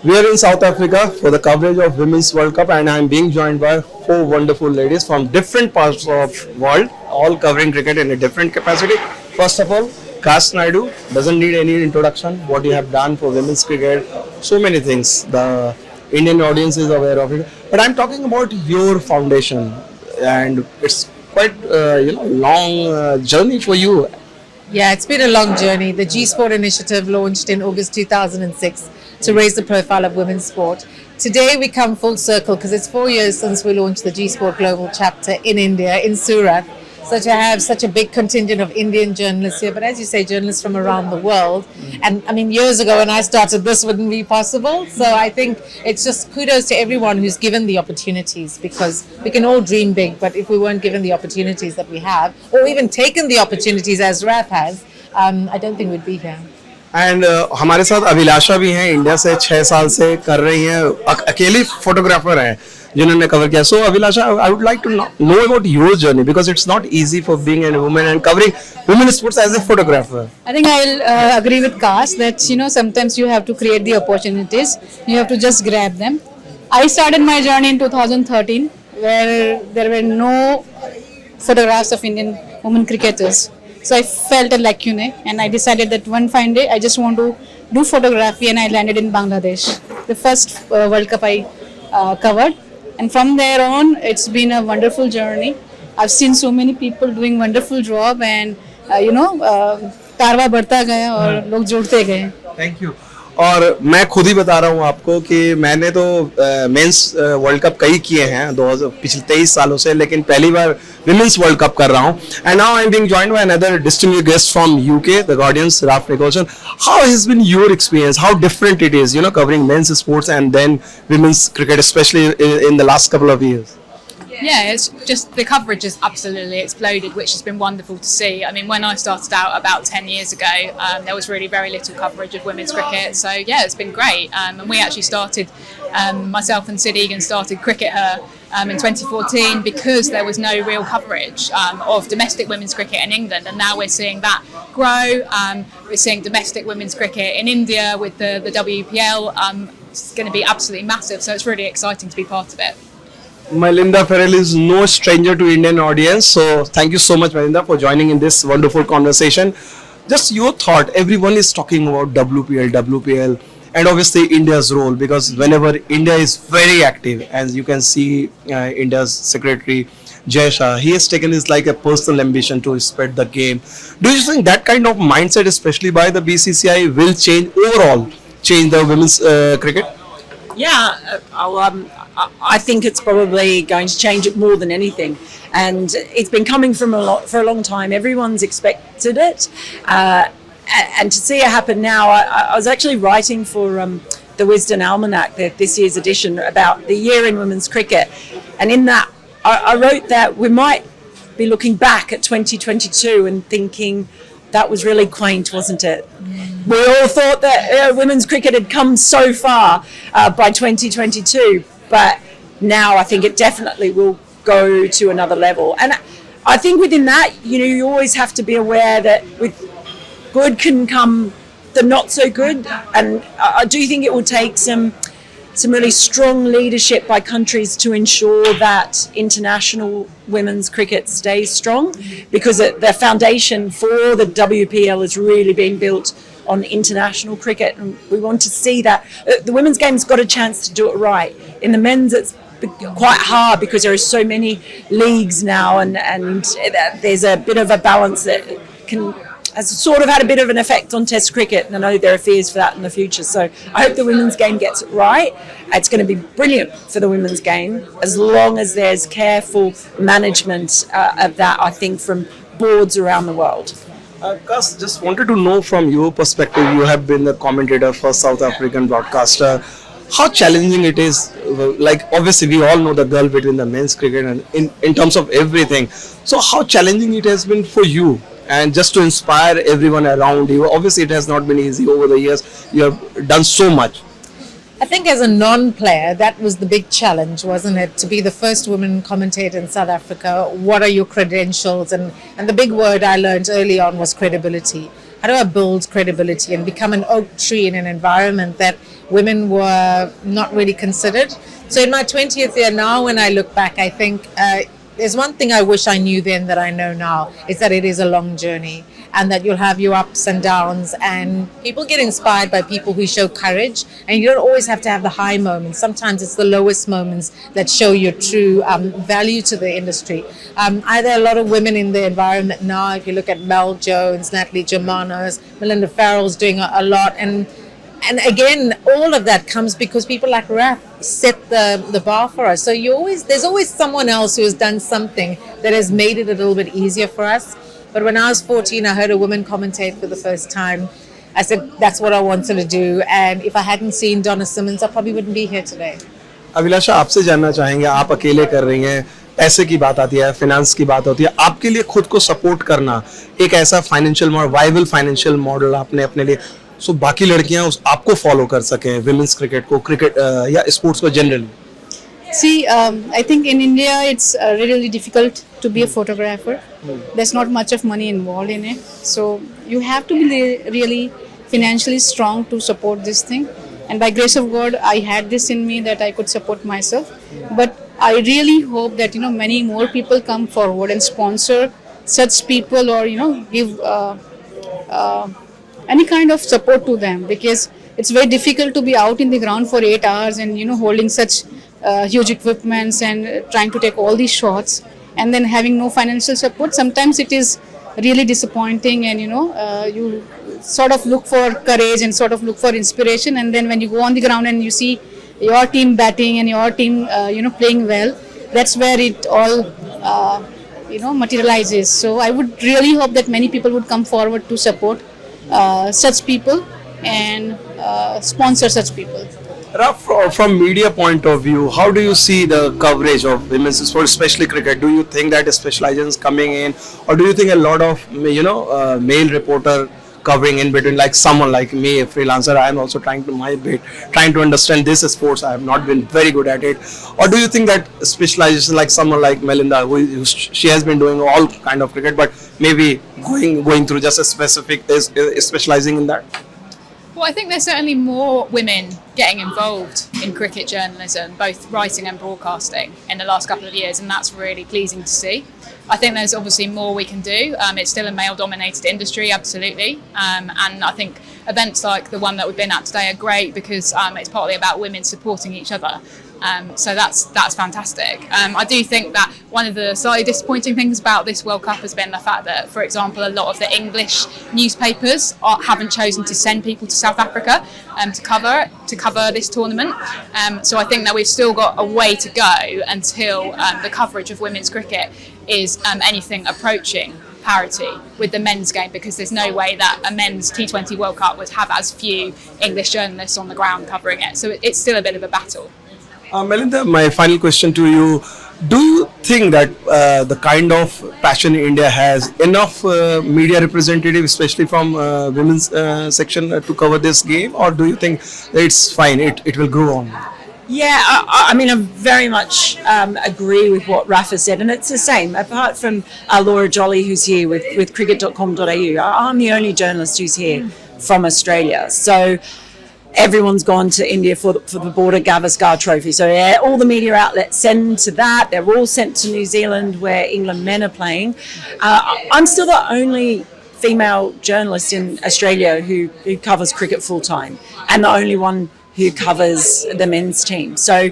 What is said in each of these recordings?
We are in South Africa for the coverage of Women's World Cup, and I am being joined by four wonderful ladies from different parts of world, all covering cricket in a different capacity. First of all, Kas Naidu doesn't need any introduction. What you have done for women's cricket, so many things. The Indian audience is aware of it. But I'm talking about your foundation, and it's quite long journey for you. Yeah, it's been a long journey. The G Sport initiative launched in August 2006 to raise the profile of women's sport. Today we come full circle because it's 4 years since we launched the G Sport Global chapter in India, in Surat. So to have such a big contingent of Indian journalists here, but as you say, journalists from around the world. And I mean, years ago when I started, this wouldn't be possible. So I think it's just kudos to everyone who's given the opportunities, because we can all dream big, but if we weren't given the opportunities that we have, or even taken the opportunities as RAP has, I don't think we'd be here. And हमारे साथ अभिलाषा भी हैं, India से 6 साल से कर रही हैं, अकेली फोटोग्राफर हैं जिन्होंने कवर किया. So Abhilasha, I would like to know about your journey because it's not easy for being an woman and covering women sports as a photographer. I think I'll agree with Kas that sometimes you have to create the opportunities. You have to just grab them. I started my journey in 2013 where there were no photographs of Indian women cricketers. So I felt a lacune and I decided that one fine day I just want to do photography, and I landed in Bangladesh. The first World Cup I covered, and from there on it's been a wonderful journey. I've seen so many people doing wonderful job, and कारवा बढ़ता गया और लोग जुड़ते गए. Thank you. और मैं खुद ही बता रहा हूँ आपको कि मैंने तो मेंस वर्ल्ड कप कई किए हैं पिछले 23 सालों से, लेकिन पहली बार विमेंस वर्ल्ड कप कर रहा हूँ. And now I am being joined by another distinguished guest from UK, the Guardians, Raf Nicholson. How has been your experience? How different it is covering men's sports and then women's cricket, especially in the last couple of years? Yeah, it's just the coverage has absolutely exploded, which has been wonderful to see. I mean, when I started out about 10 years ago, there was really very little coverage of women's cricket. So yeah, it's been great. And we actually started, myself and Sid Egan started Cricket Her in 2014 because there was no real coverage of domestic women's cricket in England. And now we're seeing that grow. We're seeing domestic women's cricket in India with the WPL. It's going to be absolutely massive. So it's really exciting to be part of it. Melinda Farrell is no stranger to Indian audience, so thank you so much, Melinda, for joining in this wonderful conversation. Just your thought. Everyone is talking about WPL, and obviously India's role, because whenever India is very active, as you can see, India's secretary Jay Shah, he has taken his like a personal ambition to spread the game. Do you think that kind of mindset, especially by the BCCI, will change the women's cricket? Yeah, I think it's probably going to change it more than anything, and it's been coming for a long time. Everyone's expected it, and to see it happen now. I was actually writing for the Wisden Almanac, this year's edition, about the year in women's cricket, and in that I wrote that we might be looking back at 2022 and thinking that was really quaint, wasn't it? We all thought that women's cricket had come so far by 2022. But now I think it definitely will go to another level. And I think within that, you always have to be aware that with good can come the not so good. And I do think it will take some really strong leadership by countries to ensure that international women's cricket stays strong, because the foundation for the WPL is really being built on international cricket, and we want to see that the women's game's got a chance to do it right. In the men's, it's quite hard because there are so many leagues now, and there's a bit of a balance that has sort of had a bit of an effect on Test cricket, and I know there are fears for that in the future. So I hope the women's game gets it right. It's going to be brilliant for the women's game as long as there's careful management of that, I think, from boards around the world. Gus, just wanted to know from your perspective, you have been the commentator for South African broadcaster, how challenging it is. Like, obviously we all know the gulf between the men's cricket and in terms of everything. So how challenging it has been for you, and just to inspire everyone around you? Obviously it has not been easy over the years. You have done so much. I think as a non-player, that was the big challenge, wasn't it? To be the first woman commentator in South Africa. What are your credentials? And the big word I learned early on was credibility. How do I build credibility and become an oak tree in an environment that women were not really considered. So in my 20th year now, when I look back, I think there's one thing I wish I knew then that I know now, is that it is a long journey and that you'll have your ups and downs, and people get inspired by people who show courage, and you don't always have to have the high moments. Sometimes it's the lowest moments that show your true value to the industry. Are there a lot of women in the environment now? If you look at Mel Jones, Natalie Germanos, Melinda Farrell's doing a lot, and again, all of that comes because people like Raf set the bar for us. So there's always someone else who has done something that has made it a little bit easier for us. But when I was 14, I heard a woman commentate for the first time. I said, that's what I wanted to do. And if I hadn't seen Donna Simmons, I probably wouldn't be here today. अभिलाषा, आपसे जानना चाहेंगे, आप अकेले कर रही हैं, पैसे की बात आती है, फाइनेंस की बात होती है, आपके लिए खुद को सपोर्ट करना, एक ऐसा financial model, viable financial model आपने अपने लिए, सो बाकी लड़कियां आपको फॉलो कर सकें, विमेंस क्रिकेट को, क्रिकेट या स्पोर्ट्स को generally? See, I think in India it's really difficult to be a photographer. There's not much of money involved in it. So you have to be really financially strong to support this thing. And by grace of God, I had this in me that I could support myself. But I really hope that, many more people come forward and sponsor such people, or, give any kind of support to them, because it's very difficult to be out in the ground for 8 hours and, holding such huge equipments and trying to take all these shots and then having no financial support. Sometimes it is really disappointing, and you sort of look for courage and sort of look for inspiration, and then when you go on the ground and you see your team batting and your team playing well, that's where it all materializes. So I would really hope that many people would come forward to support such people and sponsor such people. From media point of view, how do you see the coverage of women's sport, especially cricket? Do you think that specialization is coming in, or do you think a lot of male reporter covering in between, like someone like me, a freelancer? I am also trying to understand this sports. I have not been very good at it. Or do you think that specialization, like someone like Melinda, she has been doing all kind of cricket, but maybe going through just a specific specializing in that? Well, I think there's certainly more women getting involved in cricket journalism, both writing and broadcasting, in the last couple of years, and that's really pleasing to see. I think there's obviously more we can do. It's still a male-dominated industry, absolutely, and I think events like the one that we've been at today are great because it's partly about women supporting each other. So that's fantastic. I do think that one of the slightly disappointing things about this World Cup has been the fact that, for example, a lot of the English newspapers haven't chosen to send people to South Africa to cover this tournament. So I think that we've still got a way to go until the coverage of women's cricket is anything approaching parity with the men's game, because there's no way that a men's T20 World Cup would have as few English journalists on the ground covering it. So it's still a bit of a battle. Melinda, my final question to you. Do you think that the kind of passion India has enough media representative, especially from women's section, to cover this game? Or do you think that it's fine, it will grow on? Yeah, I mean, I very much agree with what Rafa said, and it's the same. Apart from Laura Jolly, who's here with cricket.com.au, I'm the only journalist who's here from Australia. So everyone's gone to India for the Border Gavaskar Trophy. So all the media outlets send to that. They're all sent to New Zealand, where England men are playing. I'm still the only female journalist in Australia who covers cricket full time, and the only one who covers the men's team. So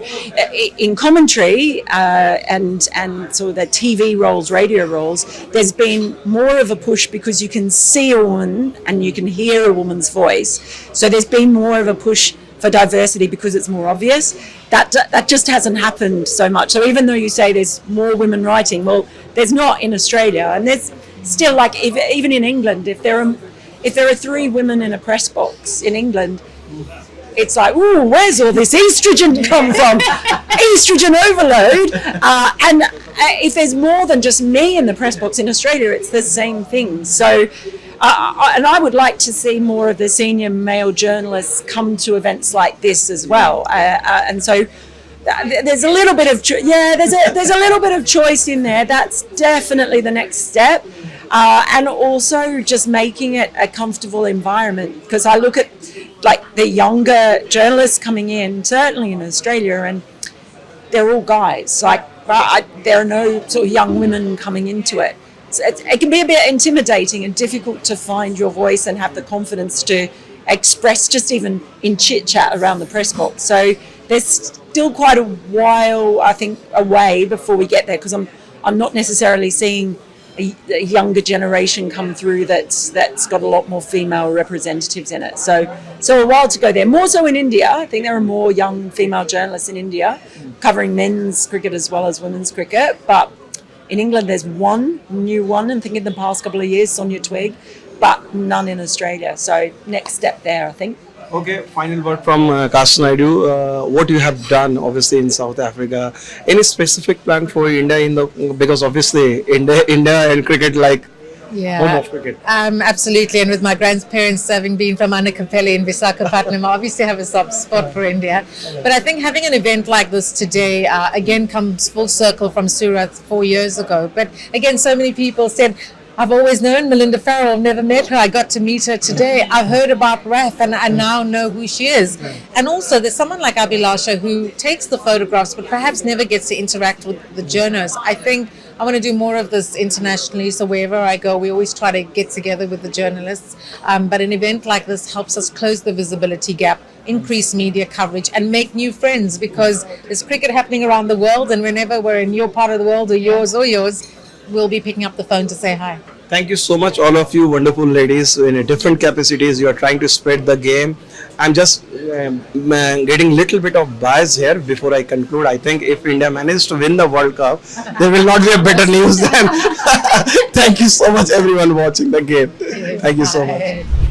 in commentary and sort of the TV roles, radio roles, there's been more of a push because you can see a woman and you can hear a woman's voice. So there's been more of a push for diversity because it's more obvious. That just hasn't happened so much. So even though you say there's more women writing, well, there's not in Australia. And there's still, like, even in England, if there are 3 women in a press box in England, it's like, ooh, where's all this estrogen come from? Estrogen overload. And if there's more than just me in the press box in Australia, it's the same thing. So, and I would like to see more of the senior male journalists come to events like this as well. And so there's a little bit of there's a little bit of choice in there. That's definitely the next step. and also just making it a comfortable environment. Because I look at like the younger journalists coming in, certainly in Australia, and they're all guys. Like there are no sort of young women coming into it. So it can be a bit intimidating and difficult to find your voice and have the confidence to express just even in chit chat around the press box. So there's still quite a while, I think, away before we get there, because I'm not necessarily seeing a younger generation come through that's got a lot more female representatives in it. So a while to go there. More so in India. I think there are more young female journalists in India covering men's cricket as well as women's cricket. But in England, there's one new one, I think in the past couple of years, Sonia Twigg, but none in Australia. So next step there, I think. Okay, final word from Kash Naidu. What you have done, obviously, in South Africa. Any specific plan for India because obviously India and cricket like home of cricket. Absolutely. And with my grandparents having been from Anakapelli in Visakhapatnam, I obviously have a soft spot for India. But I think having an event like this today, again, comes full circle from Surat 4 years ago. But again, so many people said, I've always known Melinda Farrell, never met her. I got to meet her today. I've heard about Raf and I now know who she is. And also there's someone like Abhilasha who takes the photographs but perhaps never gets to interact with the journalists. I think I want to do more of this internationally. So wherever I go, we always try to get together with the journalists. But an event like this helps us close the visibility gap, increase media coverage and make new friends, because there's cricket happening around the world, and whenever we're in your part of the world or yours, we'll be picking up the phone to say hi. Thank you so much, all of you wonderful ladies in different capacities. You are trying to spread the game. I'm just getting little bit of bias here before I conclude. I think if India manages to win the World Cup, there will not be a better news than. Thank you so much, everyone watching the game. Thank you so much.